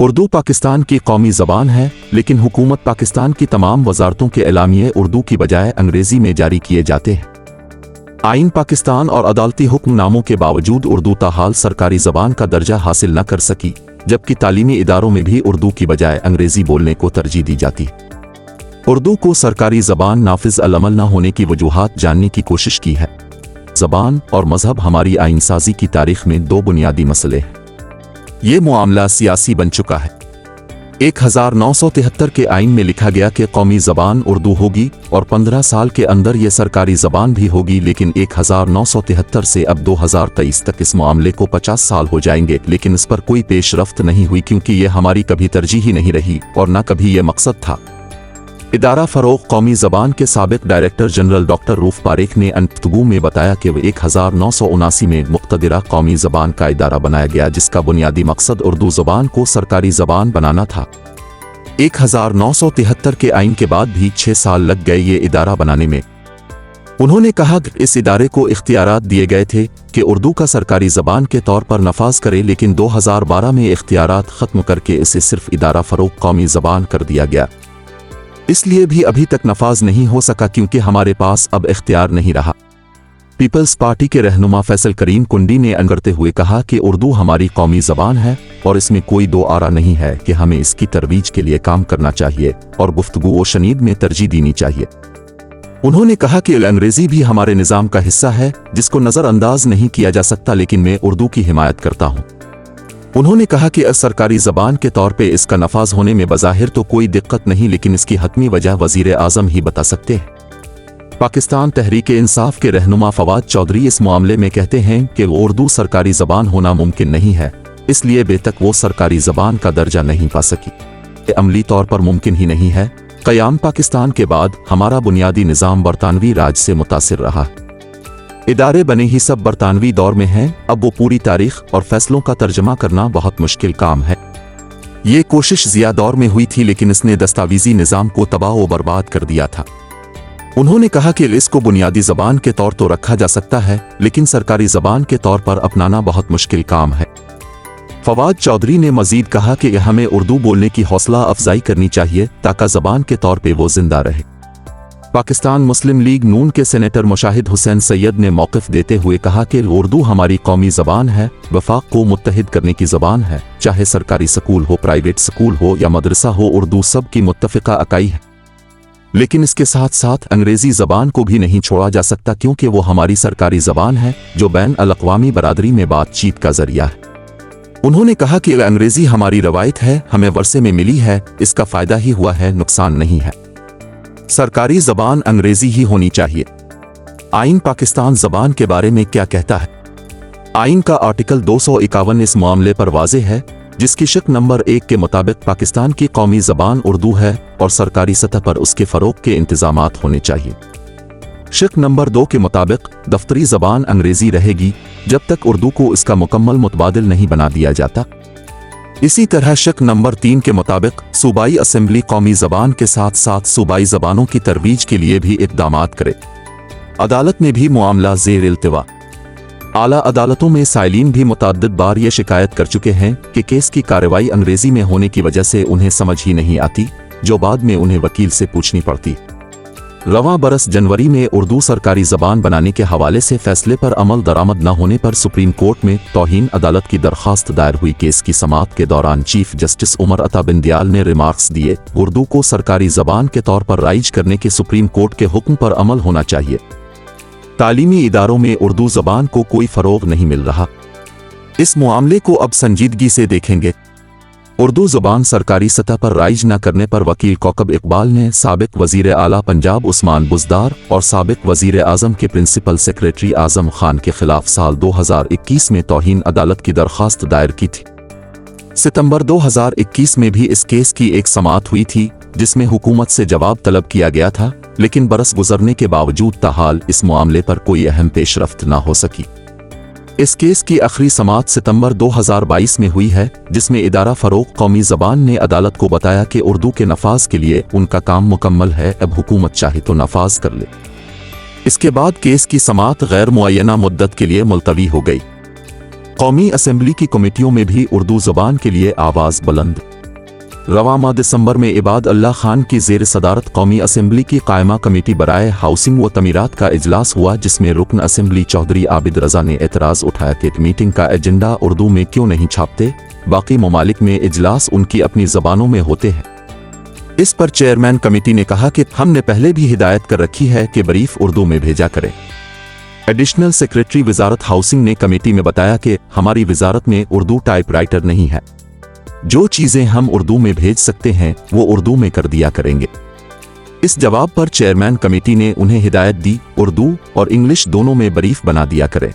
उर्दू पाकिस्तान की कौमी ज़बान है, लेकिन हुकूमत पाकिस्तान की तमाम वजारतों के एलामिये उर्दू की बजाय अंग्रेज़ी में जारी किए जाते हैं। आइन पाकिस्तान और अदालती हुक्मनामों के बावजूद उर्दू ताहाल सरकारी ज़बान का दर्जा हासिल न कर सकी, जबकि तालीमी इदारों में भी उर्दू की बजाय अंग्रेज़ी बोलने को तरजीह दी जाती। उर्दू को सरकारी ज़बान नाफिज अल-अमल न होने की वजूहात जानने की कोशिश की है। ज़बान और मज़हब हमारी आइनसाज़ी की तारीख़ में दो बुनियादी मसले हैं। ये मामला सियासी बन चुका है। 1973 के आइन में लिखा गया कि कौमी ज़बान उर्दू होगी और 15 साल के अंदर ये सरकारी ज़बान भी होगी, लेकिन 1973 से अब 2023 तक इस मामले को 50 साल हो जाएंगे, लेकिन इस पर कोई पेशरफ्त नहीं हुई, क्योंकि ये हमारी कभी तरजीह ही नहीं रही और न कभी ये मकसद था। इदारा फ़रोग़ कौमी ज़बान के साबिक़ director general doctor Rauf Parekh ने गुफ्तगू में बताया कि 1979 में मुक़्तदिरा कौमी ज़बान का इदारा बनाया गया, जिसका बुनियादी मकसद उर्दू ज़बान को सरकारी ज़बान बनाना था। 1973 के आइन के बाद भी 6 साल लग गए ये इदारा बनाने में। उन्होंने कहा कि इस इदारे को इख्तियारात दिए गए थे कि उर्दू का सरकारी ज़बान के तौर पर नफाज करे, लेकिन 2012 में इख्तियारात ख़त्म करके इसे सिर्फ इदारा फ़रोग़ कौमी ज़बान कर दिया गया। इसलिए भी अभी तक नफाज नहीं हो सका, क्योंकि हमारे पास अब इख्तियार नहीं रहा। पीपल्स पार्टी के रहनुमा फैसल करीम कुंडी ने करते हुए कहा कि उर्दू हमारी कौमी ज़बान है और इसमें कोई दो आरा नहीं है कि हमें इसकी तरवीज के लिए काम करना चाहिए और गुफ्तगू व शनीद में तरजीह देनी चाहिए। उन्होंने कहा कि अंग्रेज़ी भी हमारे निज़ाम का हिस्सा है, जिसको नज़रअंदाज नहीं किया जा सकता, लेकिन मैं उर्दू की हिमायत करता हूँ। उन्होंने कहा कि सरकारी ज़बान के तौर पे इसका नफाज होने में बज़ाहिर तो कोई दिक्कत नहीं, लेकिन इसकी हतमी वजह वज़ीर आज़म ही बता सकते हैं। पाकिस्तान तहरीक इंसाफ के रहनुमा फवाद चौधरी इस मामले में कहते हैं कि उर्दू सरकारी ज़बान होना मुमकिन नहीं है, इसलिए बेतक वो सरकारी ज़बान का दर्जा नहीं पा सकी। ये अमली तौर पर मुमकिन ही नहीं है। क़याम पाकिस्तान के बाद हमारा बुनियादी निज़ाम बरतानवी राज से मुतासिर रहा है। इदारे बने ही सब बरतानवी दौर में हैं। अब वो पूरी तारीख और फैसलों का तर्जमा करना बहुत मुश्किल काम है। ये कोशिश ज़िया दौर में हुई थी, लेकिन इसने दस्तावेज़ी निज़ाम को तबाह व बर्बाद कर दिया था। उन्होंने कहा कि इसको बुनियादी ज़बान के तौर तो रखा जा सकता है, लेकिन सरकारी ज़बान के तौर पर अपनाना बहुत मुश्किल काम है। फवाद चौधरी ने मज़ीद कहा कि हमें उर्दू बोलने की हौसला अफजाई करनी चाहिए ताकि ज़बान के तौर पर वो जिंदा रहे। पाकिस्तान मुस्लिम लीग नून के सेनेटर मुशाहिद हुसैन सैयद ने मौक़िफ़ देते हुए कहा कि उर्दू हमारी कौमी ज़बान है, वफाक को मुत्तहिद करने की ज़बान है। चाहे सरकारी स्कूल हो, प्राइवेट स्कूल हो या मदरसा हो, उर्दू सब की मुत्तफ़िक़ा अकाई है। लेकिन इसके साथ साथ अंग्रेज़ी ज़बान को भी नहीं छोड़ा जा सकता, क्योंकि वो हमारी सरकारी ज़बान है जो बैन अल-अक़वामी बरादरी में बातचीत का ज़रिया है। उन्होंने कहा कि अंग्रेज़ी हमारी रवायत है, हमें वर्से में मिली है, इसका फ़ायदा ही हुआ है, नुकसान नहीं है। सरकारी ज़बान अंग्रेज़ी ही होनी चाहिए। आइन पाकिस्तान ज़बान के बारे में क्या कहता है? आइन का आर्टिकल 251 इस मामले पर वाज़े है, जिसकी शिक नंबर 1 के मुताबिक पाकिस्तान की कौमी ज़बान उर्दू है और सरकारी सतह पर उसके फ़रोग़ के इंतज़ामात होने चाहिए। शिक नंबर 2 के मुताबिक दफ्तरी ज़बान अंग्रेज़ी रहेगी जब तक उर्दू को इसका मुकम्मल मुतबादिल नहीं बना दिया जाता। इसी तरह शिक नंबर 3 के मुताबिक सूबाई असेंबली कौमी ज़बान के साथ साथ सूबाई ज़बानों की तरवीज के लिए भी इक़दामात करे। अदालत में भी मामला ज़ेर इल्तिवा। आला अदालतों में साइलीन भी मुतअद्दिद बार ये शिकायत कर चुके हैं कि केस की कार्रवाई अंग्रेज़ी में होने की वजह से उन्हें समझ ही नहीं आती, जो बाद में उन्हें वकील से पूछनी पड़ती। रवां बरस जनवरी में उर्दू सरकारी ज़बान बनाने के हवाले से फैसले पर अमल दरामद न होने पर सुप्रीम कोर्ट में तौहीन अदालत की दरख्वास्त दायर हुई। केस की समाअत के दौरान चीफ जस्टिस उमर अता बिंदियाल ने रिमार्क्स दिए, उर्दू को सरकारी ज़बान के तौर पर राइज करने के सुप्रीम कोर्ट के हुक्म पर अमल होना चाहिए। तालीमी इदारों में उर्दू ज़बान को कोई फ़रोग़ नहीं मिल रहा। इस मामले को अब संजीदगी से देखेंगे। उर्दू ज़बान सरकारी सतह पर राइज न करने पर वकील कौकब इकबाल ने साबिक़ वज़ीर आला पंजाब उस्मान बुज़दार और साबिक़ वज़ीर आज़म के प्रिंसिपल सेक्रेटरी आज़म खान के खिलाफ साल 2021 में तौहीन अदालत की दरख्वास्त दायर की थी। सितंबर 2021 में भी इस केस की एक समाअत हुई थी, जिसमें हुकूमत से जवाब तलब किया गया था, लेकिन बरस गुजरने के बावजूद ताहाल इस मामले पर कोई अहम पेशरफ्त न हो सकी। इस केस की आखिरी समाअत सितंबर 2022 में हुई है, जिसमें इदारा फ़रोग़ कौमी ज़बान ने अदालत को बताया कि उर्दू के नफाज के लिए उनका काम मुकम्मल है, अब हुकूमत चाहे तो नफाज कर ले। इसके बाद केस की समाअत गैर मुअय्यना मुद्दत के लिए मुलतवी हो गई। कौमी असम्बली की कमेटियों में भी उर्दू ज़बान के लिए आवाज़ बुलंद। रवां माह दिसंबर में इबाद अल्लाह खान की ज़ेर सदारत कौमी असम्बली की कायमा कमेटी बराए हाउसिंग व तमीरात का इजलास हुआ, जिसमें रुकन असम्बली चौधरी आबिद रज़ा ने एतराज़ उठाया कि मीटिंग का एजेंडा उर्दू में क्यों नहीं छापते, बाकी ममालिक में इजलास उनकी अपनी ज़बानों में होते हैं। इस पर चेयरमैन कमेटी ने कहा कि हमने पहले भी हिदायत कर रखी है कि ब्रीफ उर्दू में भेजा करें। एडिशनल सेक्रेटरी वजारत हाउसिंग ने कमेटी में बताया कि हमारी वजारत में उर्दू टाइपराइटर नहीं है, जो चीज़ें हम उर्दू में भेज सकते हैं वो उर्दू में कर दिया करेंगे। इस जवाब पर चेयरमैन कमेटी ने उन्हें हिदायत दी उर्दू और इंग्लिश दोनों में ब्रीफ बना दिया करें।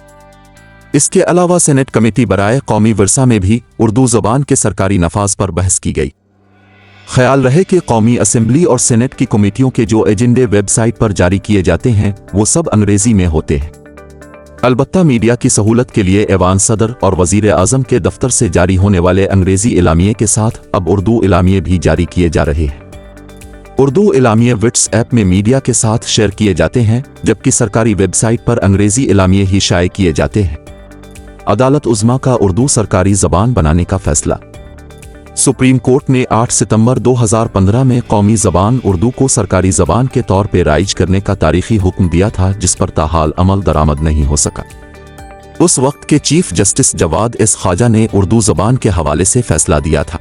इसके अलावा सेनेट कमेटी बराए कौमी विरसा में भी उर्दू ज़बान के सरकारी नफाज पर बहस की गई। ख्याल रहे कि कौमी असेंबली और सेनेट की कमेटियों के जो एजेंडे वेबसाइट पर जारी किए जाते हैं वो सब अंग्रेजी में होते हैं। अलबत्ता मीडिया की सहूलत के लिए ऐवान सदर और वजीर आज़म के दफ्तर से जारी होने वाले अंग्रेजी इलामिये के साथ अब उर्दू इलामिये भी जारी किए जा रहे हैं। उर्दू इलामिये व्हाट्सएप में मीडिया के साथ शेयर किए जाते हैं, जबकि सरकारी वेबसाइट पर अंग्रेजी इलामिये ही शाये किए जाते हैं। अदालत उज़्मा का उर्दू सरकारी ज़बान बनाने का फैसला। सुप्रीम कोर्ट ने 8 सितंबर 2015 में कौमी ज़बान उर्दू को सरकारी ज़बान के तौर पर राइज करने का तारीखी हुक्म दिया था, जिस पर ताहाल अमल दरामद नहीं हो सका। उस वक्त के chief justice Jawad S Khawaja ने उर्दू ज़बान के हवाले से फैसला दिया था।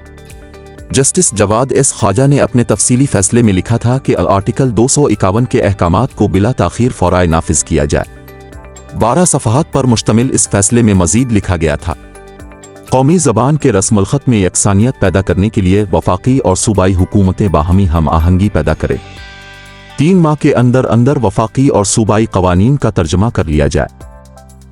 जस्टिस जवाद एस ख्वाजा ने अपने तफसीली फैसले में लिखा था कि आर्टिकल 251 के अहकामात को बिला ताख़ीर फ़ौराए नाफिज किया जाए। 12 सफ़हात पर मुश्तमिल इस फैसले में मज़ीद लिखा गया था, कौमी ज़बान के रस्मुल ख़त में यकसानियत पैदा करने के लिए वफाकी और सूबाई हुकूमतें बाहमी हम आहंगी पैदा करें। 3 माह के अंदर अंदर वफाकी और सूबाई कवानीन का तर्जमा कर लिया जाए,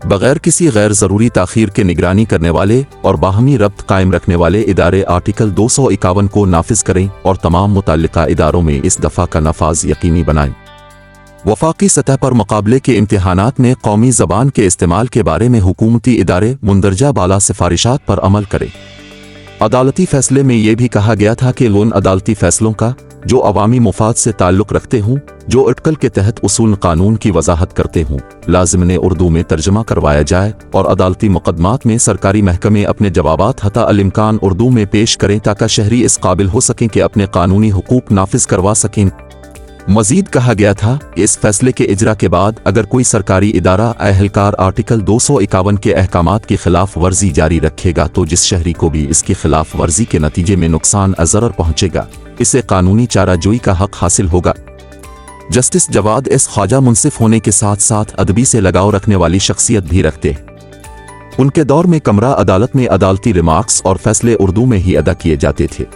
बगैर किसी गैर ज़रूरी ताख़ीर के निगरानी करने वाले और बाहमी रब्त कायम रखने वाले इदारे आर्टिकल 251 को नाफिज करें और तमाम मुतल्लिका इदारों में इस दफ़ा का नफाज यकीनी बनाएं। वफाकी सतह पर मुकाबले के इम्तिहानात में कौमी ज़बान के इस्तेमाल के बारे में हुकूमती इदारे मुंदरजा बाला सिफारिशात पर अमल करें। अदालती फैसले में यह भी कहा गया था कि उन अदालती फैसलों का जो अवामी मुफाद से ताल्लुक़ रखते हों, जो अटकल के तहत उसूल कानून की वजाहत करते हों, लाजिमने उर्दू में तर्जमा करवाया जाए और अदालती मुकदमात में सरकारी महकमे अपने जवाबात हता अल-इम्कान उर्दू में पेश करें ताकि शहरी इस काबिल हो सकें कि अपने कानूनी हुकूक नाफिज करवा सकें। मजीद कहा गया था कि इस फैसले के इजरा के बाद अगर कोई सरकारी इदारा अहलकार आर्टिकल 251 के अहकामात की खिलाफ वर्जी जारी रखेगा तो जिस शहरी को भी इसकी खिलाफ वर्जी के नतीजे में नुकसान अज़रर पहुंचेगा, इसे कानूनी चाराजोई का हक हासिल होगा। जस्टिस जवाद एस ख्वाजा मुंसिफ होने के साथ साथ अदबी से लगाव रखने वाली शख्सियत भी रखते हैं। उनके दौर में कमरा अदालत में अदालती रिमार्क्स और फैसले उर्दू में ही अदा किए जाते थे,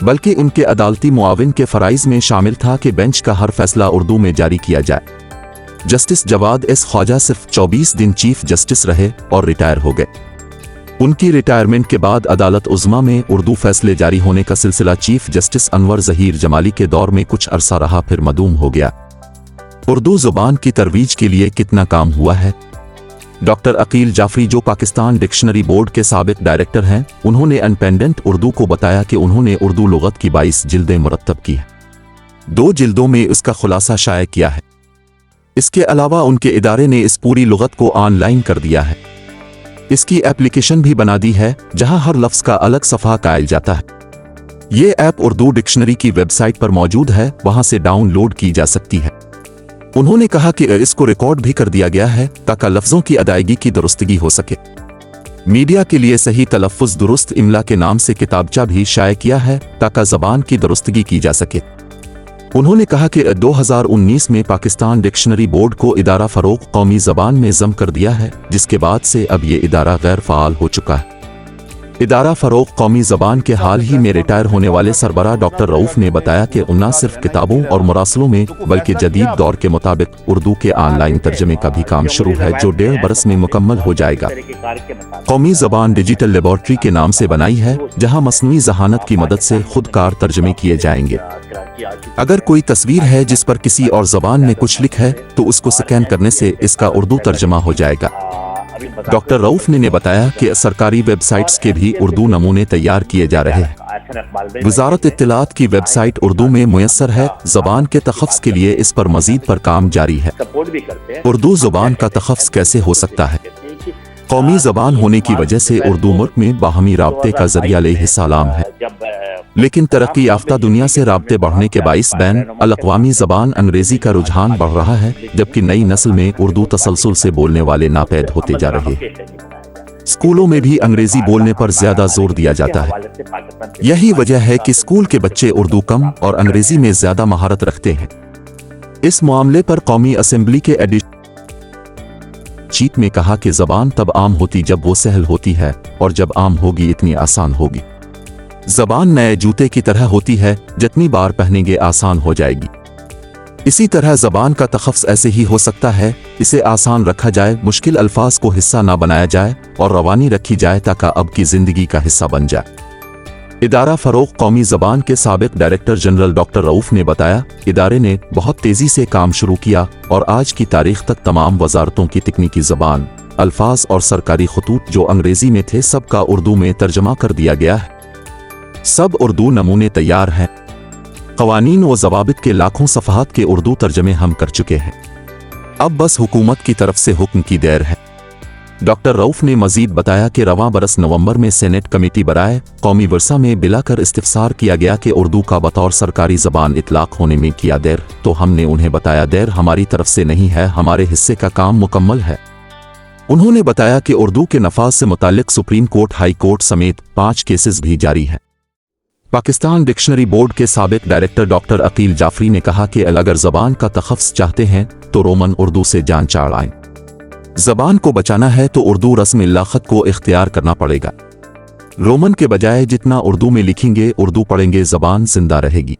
बल्कि उनके अदालती मुआविन के फ़राइज़ में शामिल था कि बेंच का हर फैसला उर्दू में जारी किया जाए। जस्टिस जवाद एस ख्वाजा सिर्फ 24 दिन चीफ जस्टिस रहे और रिटायर हो गए। उनकी रिटायरमेंट के बाद अदालत उज़्मा में उर्दू फैसले जारी होने का सिलसिला चीफ जस्टिस अनवर ज़हीर जमाली के दौर में कुछ अरसा रहा, फिर मदूम हो गया। उर्दू ज़ुबान की तरवीज के लिए कितना काम हुआ है। डॉक्टर अकील जाफरी, जो पाकिस्तान डिक्शनरी बोर्ड के साबिक डायरेक्टर हैं, उन्होंने इंडिपेंडेंट उर्दू को बताया कि उन्होंने उर्दू लुगत की 22 जिल्दें मुरत्तब की हैं, 2 जिल्दों में इसका खुलासा शाया किया है। इसके अलावा उनके इदारे ने इस पूरी लुगत को ऑनलाइन कर दिया है। इसकी एप्लीकेशन भी बना दी है जहां हर लफ्ज़ का अलग सफ़हा कायल जाता है। ये ऐप उर्दू डिक्शनरी की वेबसाइट पर मौजूद है, वहां से डाउनलोड की जा सकती है। उन्होंने कहा कि इसको रिकॉर्ड भी कर दिया गया है ताकि लफ्ज़ों की अदायगी की दुरुस्तगी हो सके। मीडिया के लिए सही तलफ़्फ़ुज़ दुरुस्त इमला के नाम से किताबचा भी शाया किया है ताकि ज़बान की दुरुस्तगी की जा सके। उन्होंने कहा कि 2019 में पाकिस्तान डिक्शनरी बोर्ड को इदारा फ़रोग़ कौमी ज़बान में ज़म कर दिया है, जिसके बाद से अब ये इदारा गैर फ़ाल हो चुका है। इदारा फ़रोग़ कौमी ज़बान के हाल ही में रिटायर होने वाले सरबराह डॉक्टर रऊफ़ ने बताया कि न सिर्फ किताबों और मुरासलों में बल्कि जदीद दौर के मुताबिक उर्दू के ऑनलाइन तर्जमे का भी काम शुरू है, जो 1.5 बरस में मुकम्मल हो जाएगा। कौमी ज़बान डिजिटल लेबॉर्ट्री के नाम से बनाई है, जहां मसनूई ज़हानत की मदद से खुदकार तर्जमे किए जाएंगे। अगर कोई तस्वीर है जिस पर किसी और ज़बान में कुछ लिखा है तो उसको स्कैन करने से इसका उर्दू तर्जमा हो जाएगा। डॉक्टर रऊफ ने बताया कि सरकारी वेबसाइट्स के भी उर्दू नमूने तैयार किए जा रहे हैं। वजारत इत्तलात की वेबसाइट उर्दू में मुयस्सर है। ज़बान के तख़फ़्फ़ुज़ के लिए इस पर मज़ीद पर काम जारी है। उर्दू ज़ुबान का तख़फ़्फ़ुज़ कैसे हो सकता है? قومی زبان ہونے کی وجہ سے اردو ملک میں باہمی رابطے کا ذریعہ علیہ السلام ہے، لیکن ترقی یافتہ دنیا سے رابطے بڑھنے کے باعث بین الاقوامی زبان انگریزی کا رجحان بڑھ رہا ہے، جبکہ نئی نسل میں اردو تسلسل سے بولنے والے ناپید ہوتے جا رہے ہیں۔ اسکولوں میں بھی انگریزی بولنے پر زیادہ زور دیا جاتا ہے۔ یہی وجہ ہے کہ اسکول کے بچے اردو کم اور انگریزی میں زیادہ مہارت رکھتے ہیں۔ اس معاملے پر قومی اسمبلی کے چیف میں کہا کہ زبان تب عام ہوتی جب وہ سہل ہوتی ہے، اور جب عام ہوگی اتنی آسان ہوگی۔ زبان نئے جوتے کی طرح ہوتی ہے، جتنی بار پہنیں گے آسان ہو جائے گی۔ اسی طرح زبان کا تخفظ ایسے ہی ہو سکتا ہے، اسے آسان رکھا جائے، مشکل الفاظ کو حصہ نہ بنایا جائے اور روانی رکھی جائے تاکہ اب کی زندگی کا حصہ بن جائے۔ ادارہ فروغ قومی زبان کے سابق ڈائریکٹر جنرل ڈاکٹر رؤوف نے بتایا، ادارے نے بہت تیزی سے کام شروع کیا اور آج کی تاریخ تک تمام وزارتوں کی تکنیکی زبان، الفاظ اور سرکاری خطوط جو انگریزی میں تھے سب کا اردو میں ترجمہ کر دیا گیا ہے۔ سب اردو نمونے تیار ہیں۔ قوانین و ضوابط کے لاکھوں صفحات کے اردو ترجمے ہم کر چکے ہیں، اب بس حکومت کی طرف سے حکم کی دیر ہے۔ ڈاکٹر رؤوف نے مزید بتایا کہ رواں برس نومبر میں سینیٹ کمیٹی برائے قومی ورثہ میں بلا کر استفسار کیا گیا کہ اردو کا بطور سرکاری زبان اطلاق ہونے میں کیا دیر، تو ہم نے انہیں بتایا دیر ہماری طرف سے نہیں ہے، ہمارے حصے کا کام مکمل ہے۔ انہوں نے بتایا کہ اردو کے نفاذ سے متعلق سپریم کورٹ، ہائی کورٹ سمیت 5 کیسز بھی جاری ہیں۔ پاکستان ڈکشنری بورڈ کے سابق ڈائریکٹر ڈاکٹر عقیل جعفری نے کہا کہ اگر زبان کا تخفظ چاہتے ہیں تو رومن اردو سے جان چاڑائیں۔ زبان کو بچانا ہے تو اردو رسم الخط کو اختیار کرنا پڑے گا۔ رومن کے بجائے جتنا اردو میں لکھیں گے، اردو پڑھیں گے، زبان زندہ رہے گی۔